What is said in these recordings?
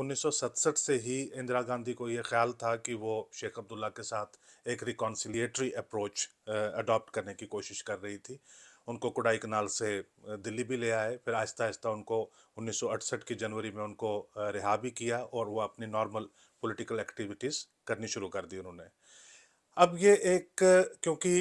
1967 से ही इंदिरा गांधी को ये ख्याल था कि वो शेख अब्दुल्ला के साथ एक रिकॉन्सिलिएटरी अप्रोच अडॉप्ट करने की कोशिश कर रही थी। उनको कोडाई कनाल से दिल्ली भी ले आए, फिर आहिस्ता आहिस्ता उनको 1968 की जनवरी में उनको रिहा भी किया और वो अपनी नॉर्मल पॉलिटिकल एक्टिविटीज़ करनी शुरू कर दी उन्होंने। अब ये एक क्योंकि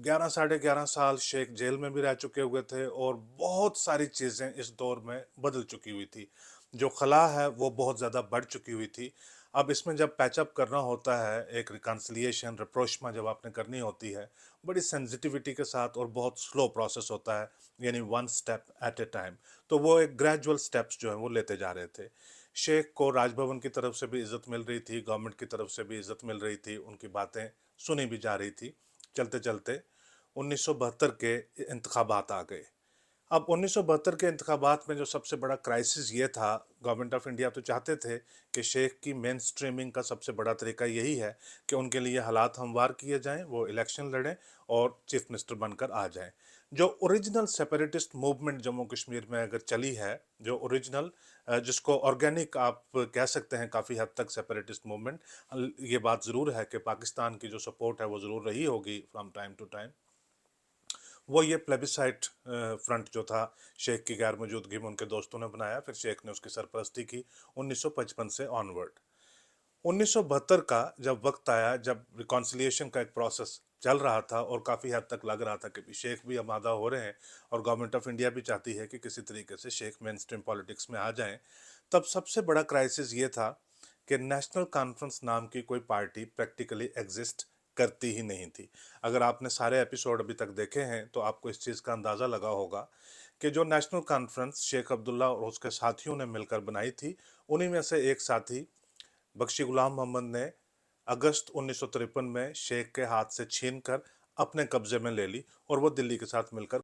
11 साढ़े 11 साल शेख जेल में भी रह चुके हुए थे और बहुत सारी चीज़ें इस दौर में बदल चुकी हुई थी। जो खला है वो बहुत ज़्यादा बढ़ चुकी हुई थी। अब इसमें जब पैचअप करना होता है, एक रिकन्सिलिएशन, rapprochement जब आपने करनी होती है, बड़ी सेंसिटिविटी के साथ और बहुत स्लो प्रोसेस होता है, यानी one step at A time. तो वो एक ग्रेजुअल स्टेप्स जो हैं वो लेते जा रहे थे। शेख को राजभवन की तरफ से भी इज़्ज़त मिल रही थी, गवर्नमेंट की तरफ से भी इज़्ज़त मिल रही थी, उनकी बातें सुनी भी जा रही थी। चलते-चलते 1972 के इंतखाबात आ गए। अब 1972 के इंतखाबात में जो सबसे बड़ा क्राइसिस ये था, गवर्नमेंट ऑफ इंडिया तो चाहते थे कि शेख की मेन स्ट्रीमिंग का सबसे बड़ा तरीका यही है कि उनके लिए हालात हमवार किए जाएं, वो इलेक्शन लड़ें और चीफ मिनिस्टर बनकर आ जाएं। जो original separatist movement Jammu Kashmir में अगर चली है, जो ओरिजिनल जिसको ऑर्गेनिक आप कह सकते हैं काफ़ी हद तक सेपरेटिस्ट मूवमेंट, ये बात ज़रूर है कि पाकिस्तान की जो सपोर्ट है वो ज़रूर रही होगी फ्रॉम टाइम टू टाइम। वो ये प्लेबिसाइट फ्रंट जो था, शेख की गैर मौजूदगी में उनके दोस्तों ने बनाया, फिर शेख ने उसकी सरपरस्ती की 1955 से ऑनवर्ड। 1972 का जब वक्त आया, जब रिकॉन्सिलिएशन का एक प्रोसेस चल रहा था और काफ़ी हद तक लग रहा था कि शेख भी आमादा हो रहे हैं और गवर्नमेंट ऑफ इंडिया भी चाहती है कि किसी तरीके से शेख मेन स्ट्रीम पॉलिटिक्स में आ जाएं, तब सबसे बड़ा क्राइसिस ये था कि नेशनल कॉन्फ्रेंस नाम की कोई पार्टी प्रैक्टिकली एग्जिस्ट करती ही नहीं थी। अगर आपने सारे एपिसोड अभी तक देखे हैं तो आपको इस चीज़ का अंदाज़ा लगा होगा कि जो नेशनल कॉन्फ्रेंस शेख अब्दुल्ला और उसके साथियों ने मिलकर बनाई थी, उन्हीं में से एक साथी बख्शी गुलाम मोहम्मद ने अगस्त 1953 में शेख के हाथ से छीनकर अपने कब्जे में ले ली और वो दिल्ली के साथ मिलकर